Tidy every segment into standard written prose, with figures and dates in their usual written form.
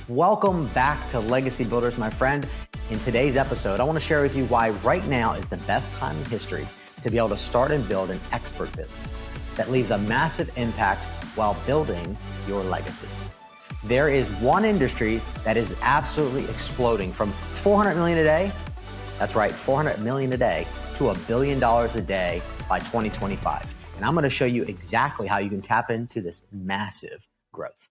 Welcome back to Legacy Builders, my friend. In today's episode, I want to share with you why right now is the best time in history to be able to start and build an expert business that leaves a massive impact while building your legacy. There is one industry that is absolutely exploding from 400 million a day, that's right, 400 million a day, to $1 billion a day by 2025. And I'm going to show you exactly how you can tap into this massive growth.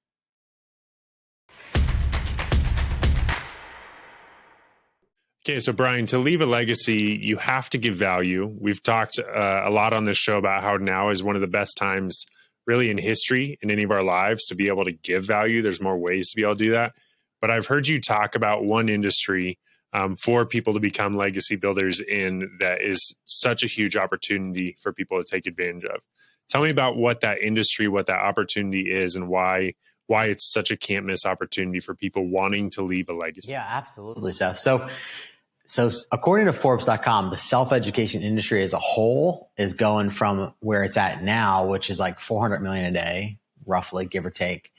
Okay, so Bryan, to leave a legacy, you have to give value. We've talked a lot on this show about how now is one of the best times really in history in any of our lives to be able to give value. There's more ways to be able to do that. But I've heard you talk about one industry for people to become legacy builders in that is such a huge opportunity for people to take advantage of. Tell me about what that industry, what that opportunity is, and why it's such a can't miss opportunity for people wanting to leave a legacy. Yeah, absolutely, Seth. So according to Forbes.com, the self-education industry as a whole is going from where it's at now, which is like 400 million a day, roughly, give or take.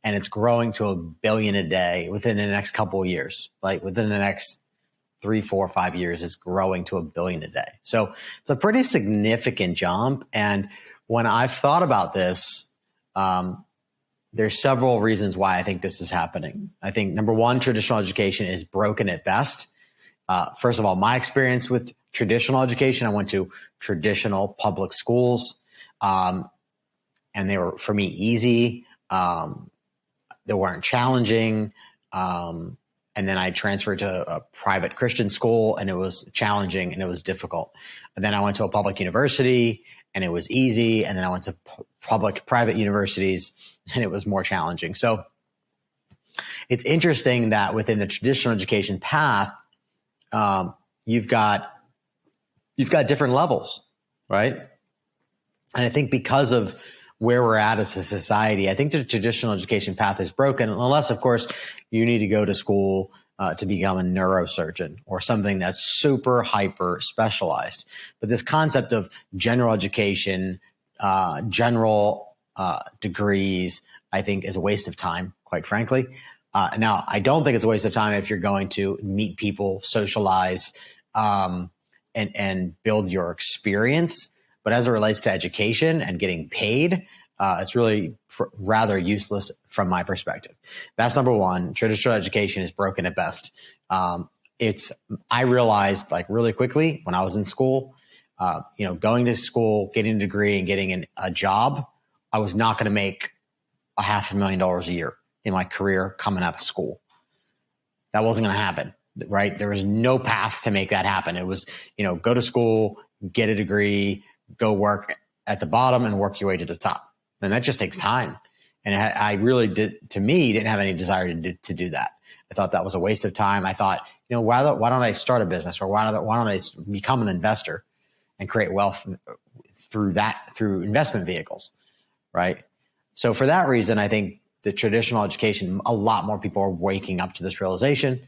And it's growing to $1 billion a day within the next couple of years. Like within the next 3, 4, 5 years, it's growing to $1 billion a day. So it's a pretty significant jump. And when I've thought about this, there's several reasons why I think this is happening. I think number one, traditional education is broken at best. First of all, my experience with traditional education, I went to traditional public schools, and they were, for me, easy. They weren't challenging. And then I transferred to a private Christian school, and it was challenging and it was difficult. And then I went to a public university, and it was easy. And then I went to private universities, and it was more challenging. So it's interesting that within the traditional education path, you've got different levels, right? And I think because of where we're at as a society, I think the traditional education path is broken, unless, of course, you need to go to school to become a neurosurgeon or something that's super hyper specialized. But this concept of general education, general degrees, I think is a waste of time, quite frankly. Now, I don't think it's a waste of time if you're going to meet people, socialize, and build your experience. But as it relates to education and getting paid, it's really rather useless from my perspective. That's number one. Traditional education is broken at best. I realized like really quickly when I was in school, going to school, getting a degree and getting a job, I was not going to make $500,000 a year in my career coming out of school. That wasn't going to happen, right? There was no path to make that happen. It was, go to school, get a degree, go work at the bottom and work your way to the top. And that just takes time. And I really didn't have any desire to do that. I thought that was a waste of time. I thought, why don't I start a business, or why don't I become an investor and create wealth through investment vehicles, right? So for that reason, I think the traditional education, a lot more people are waking up to this realization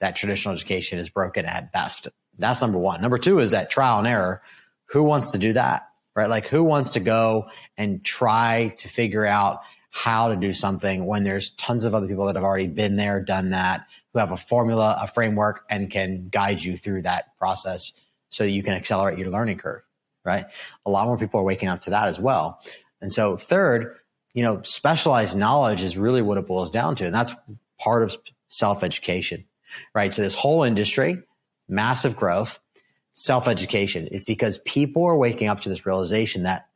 that traditional education is broken at best. That's number one. Number two is that trial and error. Who wants to do that, right? Like who wants to go and try to figure out how to do something when there's tons of other people that have already been there, done that, who have a formula, a framework, and can guide you through that process so you can accelerate your learning curve, right? A lot more people are waking up to that as well. And so third, specialized knowledge is really what it boils down to. And that's part of self-education, right? So this whole industry, massive growth, self-education. It's because people are waking up to this realization that,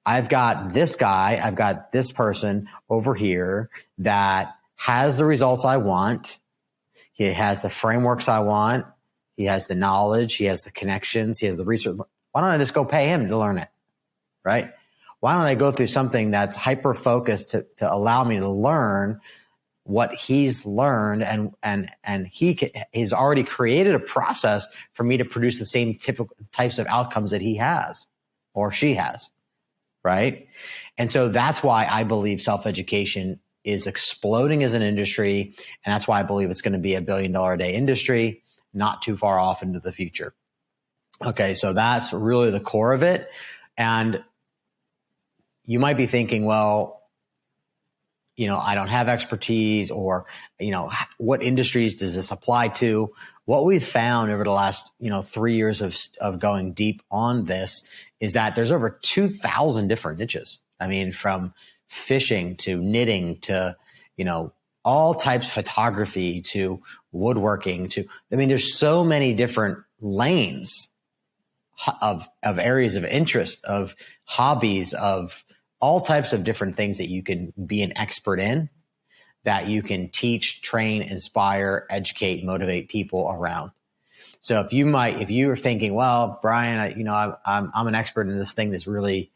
I've got this guy, I've got this person over here that has the results I want. He has the frameworks I want. He has the knowledge. He has the connections. He has the research. Why don't I just go pay him to learn it, right? Why don't I go through something that's hyper-focused to allow me to learn what he's learned, and he's already created a process for me to produce the same typical types of outcomes that he has or she has, right? And so that's why I believe self-education is exploding as an industry, and that's why I believe it's going to be $1 billion a day industry not too far off into the future. Okay, so that's really the core of it. And you might be thinking, well, I don't have expertise, or, what industries does this apply to? What we've found over the last, 3 years of going deep on this is that there's over 2,000 different niches. I mean, from fishing to knitting to, all types of photography to woodworking there's so many different lanes of areas of interest, of hobbies, of all types of different things that you can be an expert in, that you can teach, train, inspire, educate, motivate people around. So if you're thinking, well, Bryan, I'm an expert in this thing that's really,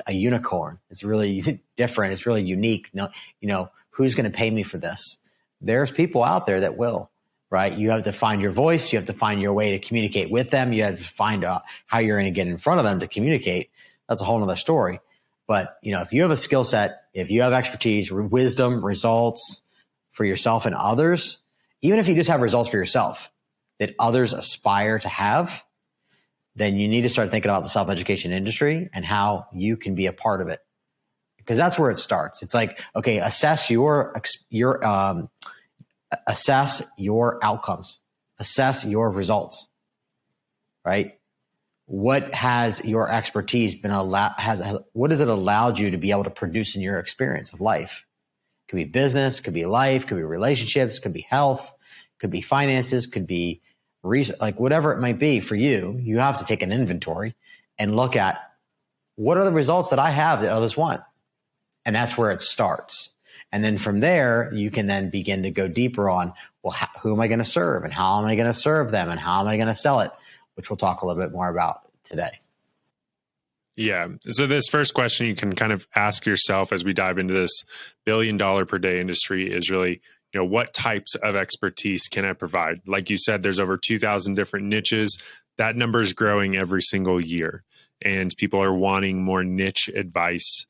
a unicorn. It's really different. It's really unique. Who's going to pay me for this? There's people out there that will, right? You have to find your voice. You have to find your way to communicate with them. You have to find out how you're going to get in front of them to communicate. That's a whole nother story. But, if you have a skill set, if you have expertise, wisdom, results for yourself and others, even if you just have results for yourself that others aspire to have, then you need to start thinking about the self-education industry and how you can be a part of it. Because that's where it starts. It's like, okay, assess your outcomes, assess your results, right? What has your expertise been what has it allowed you to be able to produce in your experience of life? Could be business, could be life, could be relationships, could be health, could be finances, could be whatever it might be for you. You have to take an inventory and look at, what are the results that I have that others want? And that's where it starts. And then from there, you can then begin to go deeper on, well, who am I going to serve, and how am I going to serve them, and how am I going to sell it, which we'll talk a little bit more about today. Yeah. So this first question you can kind of ask yourself as we dive into this $1 billion per day industry is really, what types of expertise can I provide? Like you said, there's over 2,000 different niches. That number is growing every single year. And people are wanting more niche advice,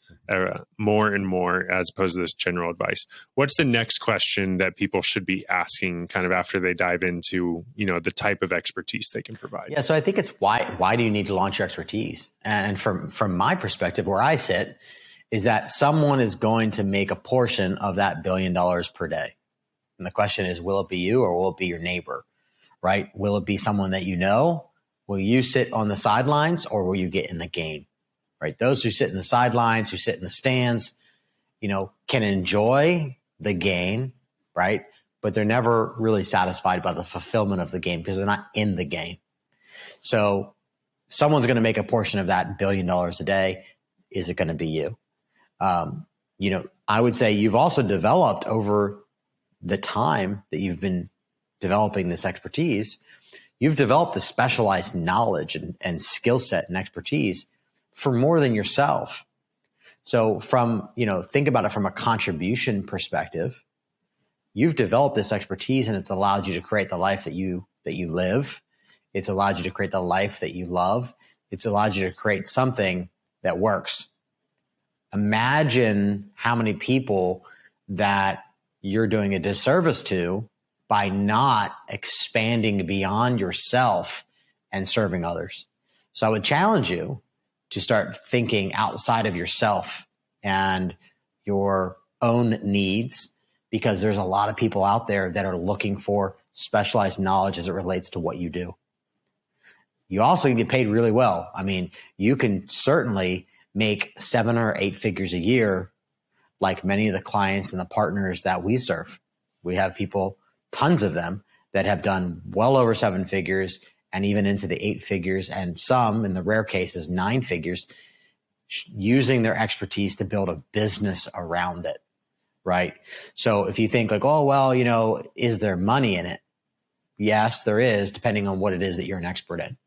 more and more, as opposed to this general advice. What's the next question that people should be asking kind of after they dive into, the type of expertise they can provide? Yeah. So I think it's why do you need to launch your expertise? And from my perspective, where I sit, is that someone is going to make a portion of that $1 billion per day. And the question is, will it be you, or will it be your neighbor, right? Will it be someone that you know? Will you sit on the sidelines, or will you get in the game, right? Those who sit in the sidelines, who sit in the stands, can enjoy the game, right? But they're never really satisfied by the fulfillment of the game because they're not in the game. So someone's going to make a portion of that $1 billion a day. Is it going to be you? I would say you've also developed over the time that you've been developing this expertise, you've developed the specialized knowledge and skill set and expertise for more than yourself. So think about it from a contribution perspective. You've developed this expertise, and it's allowed you to create the life that you live. It's allowed you to create the life that you love. It's allowed you to create something that works. Imagine how many people that you're doing a disservice to by not expanding beyond yourself and serving others. So I would challenge you to start thinking outside of yourself and your own needs, because there's a lot of people out there that are looking for specialized knowledge as it relates to what you do. You also can get paid really well. I mean, you can certainly make 7 or 8 figures a year, like many of the clients and the partners that we serve. We have people, tons of them, that have done well over 7 figures and even into the 8 figures, and some, in the rare cases, 9 figures, using their expertise to build a business around it, right? So if you think like, oh, well, is there money in it? Yes, there is, depending on what it is that you're an expert in.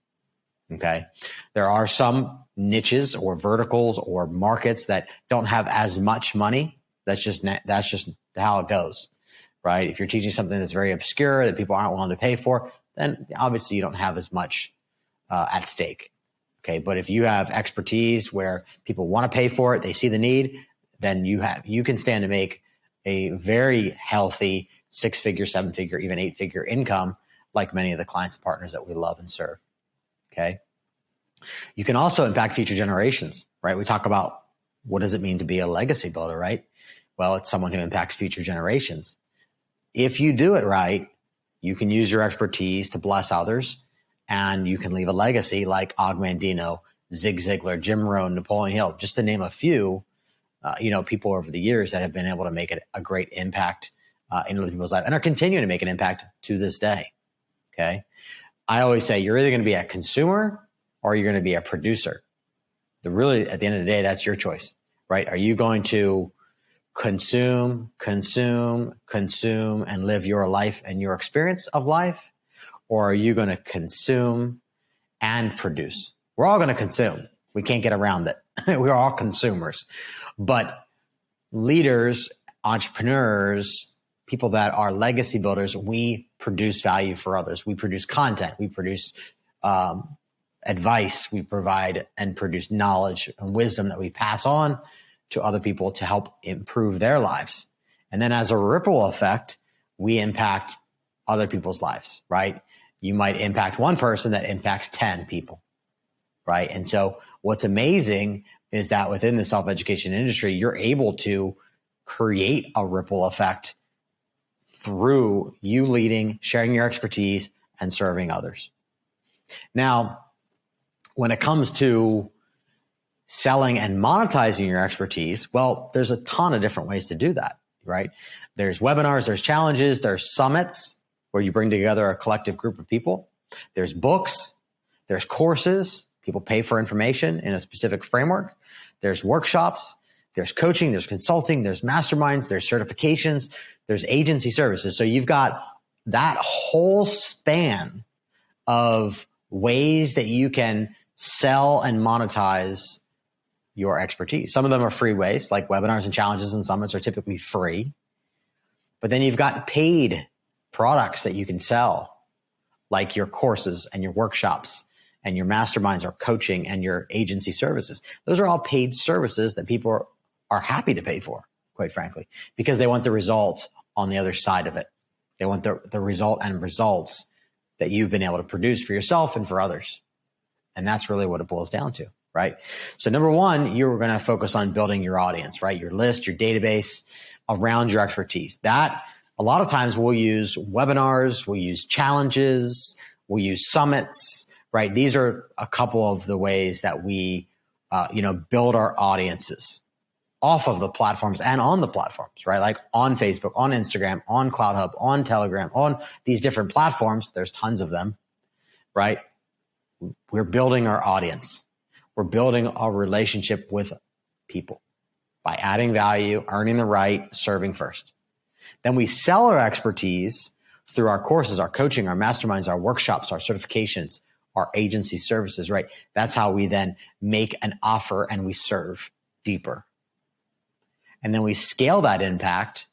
Okay. There are some niches or verticals or markets that don't have as much money. That's just how it goes, right? If you're teaching something that's very obscure that people aren't willing to pay for, then obviously you don't have as much at stake. Okay. But if you have expertise where people want to pay for it, they see the need, then you can stand to make a very healthy 6-figure, 7-figure, even 8-figure income, like many of the clients and partners that we love and serve. Okay. You can also impact future generations, right? We talk about what does it mean to be a legacy builder, right? Well, it's someone who impacts future generations. If you do it right, you can use your expertise to bless others, and you can leave a legacy like Og Mandino, Zig Ziglar, Jim Rohn, Napoleon Hill, just to name a few, people over the years that have been able to make it a great impact in other people's lives and are continuing to make an impact to this day. Okay. I always say you're either going to be a consumer or you're going to be a producer. Really, at the end of the day, that's your choice, right? Are you going to consume, and live your life and your experience of life? Or are you going to consume and produce? We're all going to consume. We can't get around it. We're all consumers. But leaders, entrepreneurs, people that are legacy builders, we produce value for others. We produce content. We produce advice. We provide and produce knowledge and wisdom that we pass on to other people to help improve their lives. And then as a ripple effect, we impact other people's lives, right? You might impact one person that impacts 10 people, right? And so what's amazing is that within the self-education industry, you're able to create a ripple effect through you leading, sharing your expertise, and serving others. Now, when it comes to selling and monetizing your expertise, well, there's a ton of different ways to do that, right? There's webinars, there's challenges, there's summits where you bring together a collective group of people. There's books, there's courses, people pay for information in a specific framework. There's workshops, there's coaching, there's consulting, there's masterminds, there's certifications, there's agency services. So you've got that whole span of ways that you can sell and monetize your expertise. Some of them are free ways, like webinars and challenges and summits are typically free. But then you've got paid products that you can sell, like your courses and your workshops and your masterminds or coaching and your agency services. Those are all paid services that people are happy to pay for, quite frankly, because they want the result on the other side of it. They want the result and results that you've been able to produce for yourself and for others. And that's really what it boils down to, right? So number one, you're going to focus on building your audience, right? Your list, your database around your expertise. That a lot of times we'll use webinars, we'll use challenges, we'll use summits, right? These are a couple of the ways that we, build our audiences off of the platforms and on the platforms, right? Like on Facebook, on Instagram, on CloudHub, on Telegram, on these different platforms. There's tons of them, right? We're building our audience. We're building a relationship with people by adding value, earning the right, serving first. Then we sell our expertise through our courses, our coaching, our masterminds, our workshops, our certifications, our agency services, right? That's how we then make an offer and we serve deeper. And then we scale that impact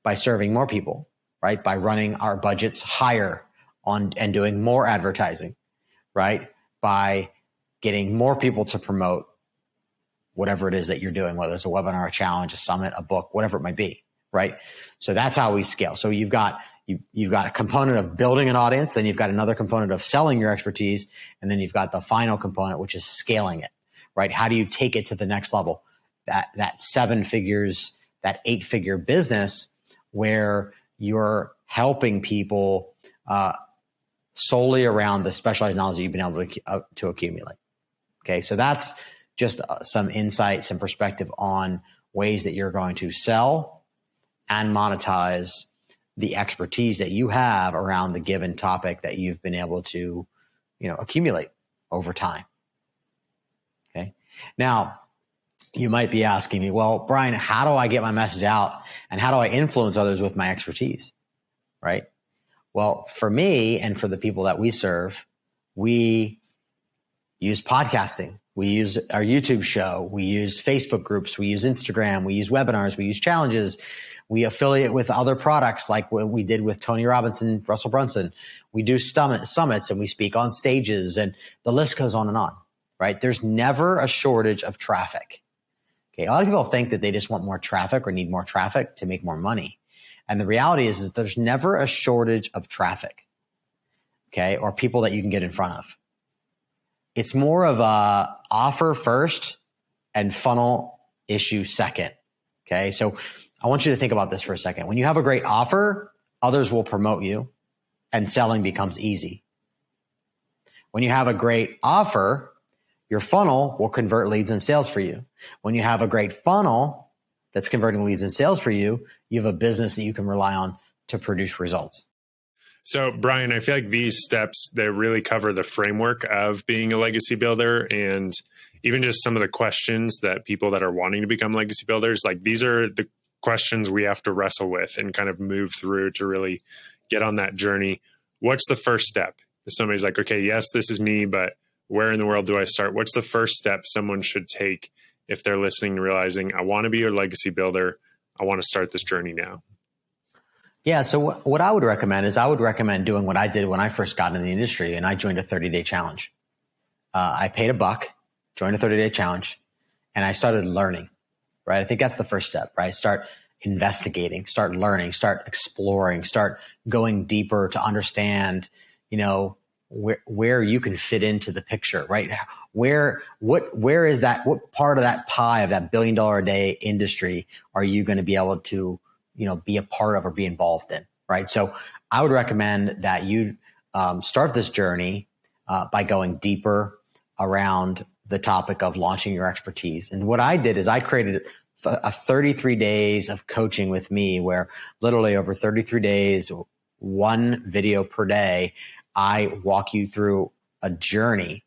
by serving more people, right? By running our budgets higher on and doing more advertising, right? By getting more people to promote whatever it is that you're doing, whether it's a webinar, a challenge, a summit, a book, whatever it might be, right? So that's how we scale. So you've got a component of building an audience, then you've got another component of selling your expertise, and then you've got the final component, which is scaling it, right? How do you take it to the next level? That 7 figures, that 8-figure business where you're helping people solely around the specialized knowledge that you've been able to accumulate. Okay, so that's just some insight, some perspective on ways that you're going to sell and monetize the expertise that you have around the given topic that you've been able to, accumulate over time. Okay, now you might be asking me, well, Bryan, how do I get my message out and how do I influence others with my expertise, right? Well, for me and for the people that we serve, we use podcasting. We use our YouTube show. We use Facebook groups. We use Instagram. We use webinars. We use challenges. We affiliate with other products like what we did with Tony Robbins, Russell Brunson. We do summits and we speak on stages and the list goes on, right? There's never a shortage of traffic. Okay, a lot of people think that they just want more traffic or need more traffic to make more money. And the reality is there's never a shortage of traffic, okay, or people that you can get in front of. It's more of a offer first and funnel issue second, Okay. So I want you to think about this for a second. When you have a great offer, others will promote you and selling becomes easy. When you have a great offer, your funnel will convert leads and sales for you. When you have a great funnel that's converting leads and sales for you, you have a business that you can rely on to produce results. So, Bryan, I feel like these steps, they really cover the framework of being a legacy builder, and even just some of the questions that people that are wanting to become legacy builders, like these are the questions we have to wrestle with and kind of move through to really get on that journey. What's the first step? If somebody's like, okay, yes, this is me, but where in the world do I start? What's the first step someone should take if they're listening and realizing, I want to be a legacy builder, I want to start this journey now? Yeah. So what I would recommend is I would recommend doing what I did when I first got in the industry and I joined a 30-day challenge. I paid $1, joined a 30-day challenge, and I started learning, right? I think that's the first step, right? Start investigating, start learning, start exploring, start going deeper to understand, where you can fit into the picture, right? Where is that, what part of that pie of that $1 billion a day industry are you going to be able to, be a part of or be involved in, right? So I would recommend that you start this journey by going deeper around the topic of launching your expertise. And what I did is I created a 33 days of coaching with me, where literally over 33 days, one video per day, I walk you through a journey,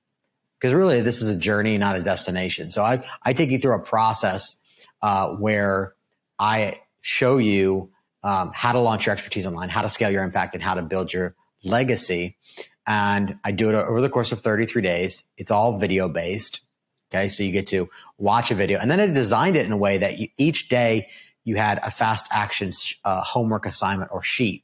because really this is a journey, not a destination. So I take you through a process where I show you how to launch your expertise online, how to scale your impact, and how to build your legacy. And I do it over the course of 33 days. It's all video based. Okay. So you get to watch a video, and then I designed it in a way that each day you had a fast action homework assignment or sheet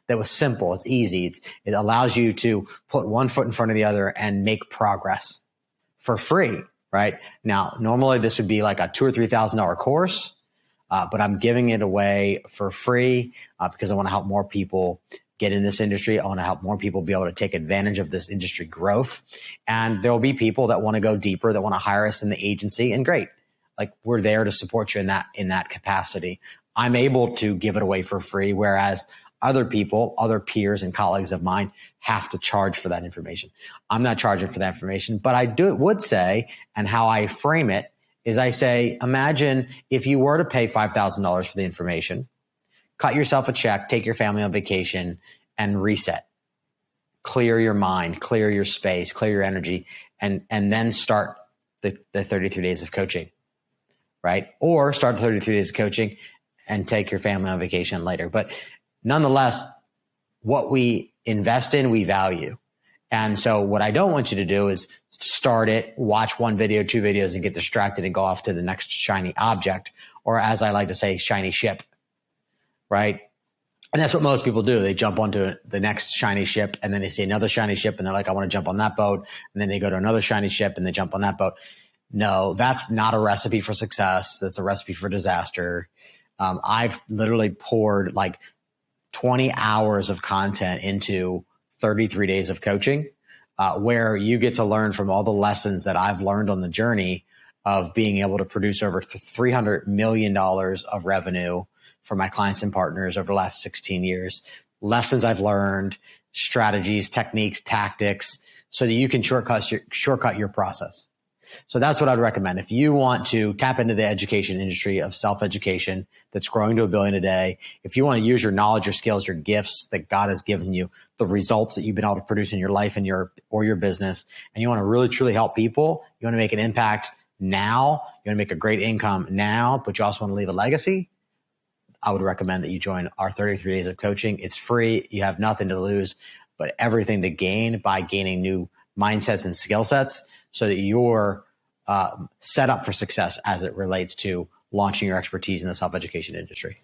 that was simple. It's easy. It allows you to put one foot in front of the other and make progress for free, right? Now, normally this would be like a $2,000 or $3,000 course, but I'm giving it away for free because I want to help more people get in this industry. I want to help more people be able to take advantage of this industry growth. And there will be people that want to go deeper, that want to hire us in the agency, and great. Like, we're there to support you in that capacity. I'm able to give it away for free, whereas other people, other peers and colleagues of mine have to charge for that information. I'm not charging for that information, but I would say, and how I frame it is I say, imagine if you were to pay $5,000 for the information, cut yourself a check, take your family on vacation, and reset. Clear your mind, clear your space, clear your energy, and then start the 33 days of coaching, right? Or start the 33 days of coaching and take your family on vacation later. But nonetheless, what we invest in, we value. And so what I don't want you to do is start it, watch one video, 2 videos, and get distracted and go off to the next shiny object, or as I like to say, shiny ship, right? And that's what most people do. They jump onto the next shiny ship, and then they see another shiny ship, and they're like, I want to jump on that boat. And then they go to another shiny ship and they jump on that boat. No, that's not a recipe for success. That's a recipe for disaster. I've literally poured like 20 hours of content into 33 days of coaching, where you get to learn from all the lessons that I've learned on the journey of being able to produce over $300 million of revenue for my clients and partners over the last 16 years. Lessons I've learned, strategies, techniques, tactics, so that you can shortcut your process. So that's what I'd recommend. If you want to tap into the education industry of self-education that's growing to $1 billion a day, if you want to use your knowledge, your skills, your gifts that God has given you, the results that you've been able to produce in your life and your business, and you want to really truly help people, you want to make an impact now, you want to make a great income now, but you also want to leave a legacy, I would recommend that you join our 33 days of coaching. It's free. You have nothing to lose, but everything to gain by gaining new mindsets and skill sets, so that you're set up for success as it relates to launching your expertise in the self-education industry.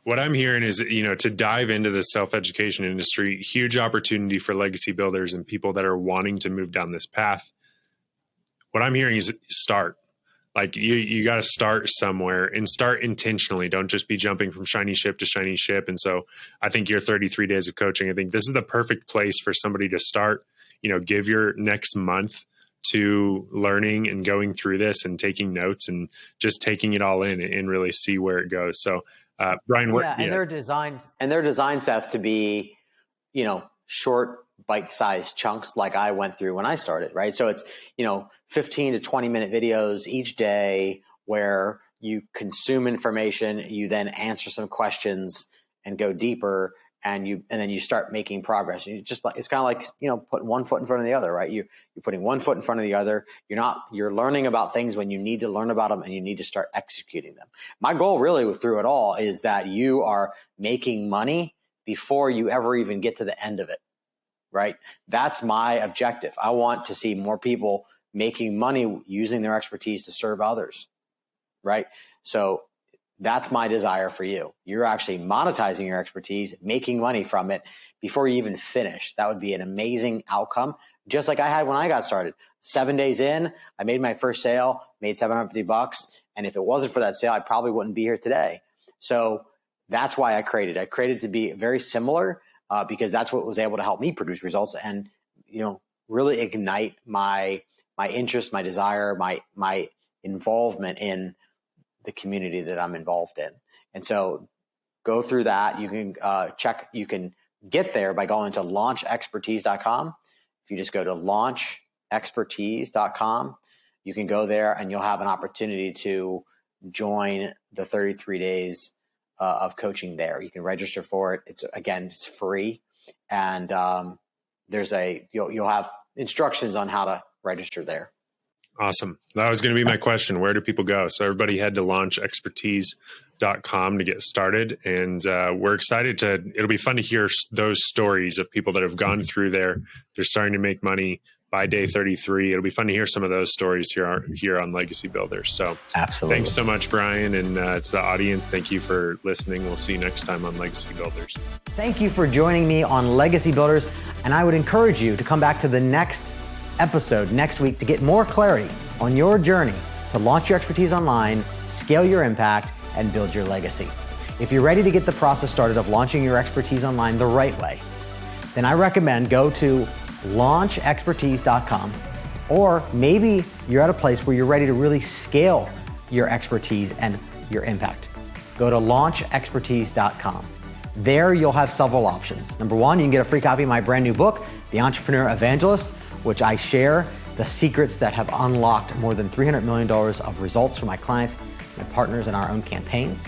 What I'm hearing is, to dive into the self-education industry, huge opportunity for legacy builders and people that are wanting to move down this path. What I'm hearing is start. Like, you got to start somewhere and start intentionally. Don't just be jumping from shiny ship to shiny ship. And so I think your 33 days of coaching, I think this is the perfect place for somebody to start. Give your next month to learning and going through this and taking notes and just taking it all in and really see where it goes. So, Bryan, they're designed, Seth, to be, short, bite-sized chunks like I went through when I started, right? So it's, 15 to 20-minute videos each day where you consume information, you then answer some questions and go deeper, and then you start making progress. And it's kind of like, putting one foot in front of the other, right? You're putting one foot in front of the other. You're learning about things when you need to learn about them, and you need to start executing them. My goal really through it all is that you are making money before you ever even get to the end of it, right? That's my objective. I want to see more people making money using their expertise to serve others, right? So that's my desire for you. You're actually monetizing your expertise, making money from it before you even finish. That would be an amazing outcome, just like I had when I got started. 7 days in, I made my first sale, made $750. And if it wasn't for that sale, I probably wouldn't be here today. So that's why I created. I created to be very similar because that's what was able to help me produce results and, really ignite my interest, my desire, my involvement in the community that I'm involved in. And so go through that. You can you can get there by going to launchexpertise.com. If you just go to launchexpertise.com, you can go there and you'll have an opportunity to join the 33 days of coaching there. You can register for it. It's free. And you'll have instructions on how to register there. Awesome. That was going to be my question. Where do people go? So everybody head to launchexpertise.com to get started. And we're excited it'll be fun to hear those stories of people that have gone through there. They're starting to make money by day 33. It'll be fun to hear some of those stories here on Legacy Builders. So absolutely. Thanks so much, Bryan. And to the audience, thank you for listening. We'll see you next time on Legacy Builders. Thank you for joining me on Legacy Builders. And I would encourage you to come back to the next episode next week to get more clarity on your journey to launch your expertise online, scale your impact, and build your legacy. If you're ready to get the process started of launching your expertise online the right way, then I recommend go to launchexpertise.com, or maybe you're at a place where you're ready to really scale your expertise and your impact. Go to launchexpertise.com. There you'll have several options. Number one, you can get a free copy of my brand new book, The Entrepreneur Evangelist, which I share the secrets that have unlocked more than $300 million of results for my clients, my partners, and our own campaigns.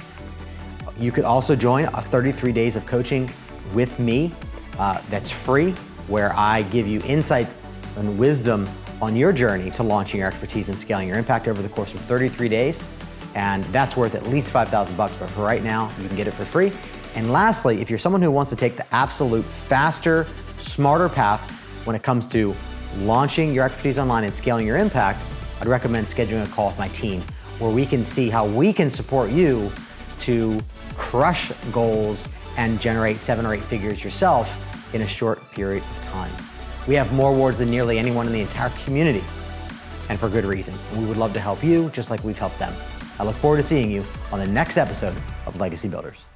You could also join a 33 days of coaching with me that's free, where I give you insights and wisdom on your journey to launching your expertise and scaling your impact over the course of 33 days. And that's worth at least $5,000, but for right now, you can get it for free. And lastly, if you're someone who wants to take the absolute faster, smarter path when it comes to launching your expertise online and scaling your impact, I'd recommend scheduling a call with my team where we can see how we can support you to crush goals and generate 7 or 8 figures yourself in a short period of time. We have more awards than nearly anyone in the entire community, and for good reason. And we would love to help you just like we've helped them. I look forward to seeing you on the next episode of Legacy Builders.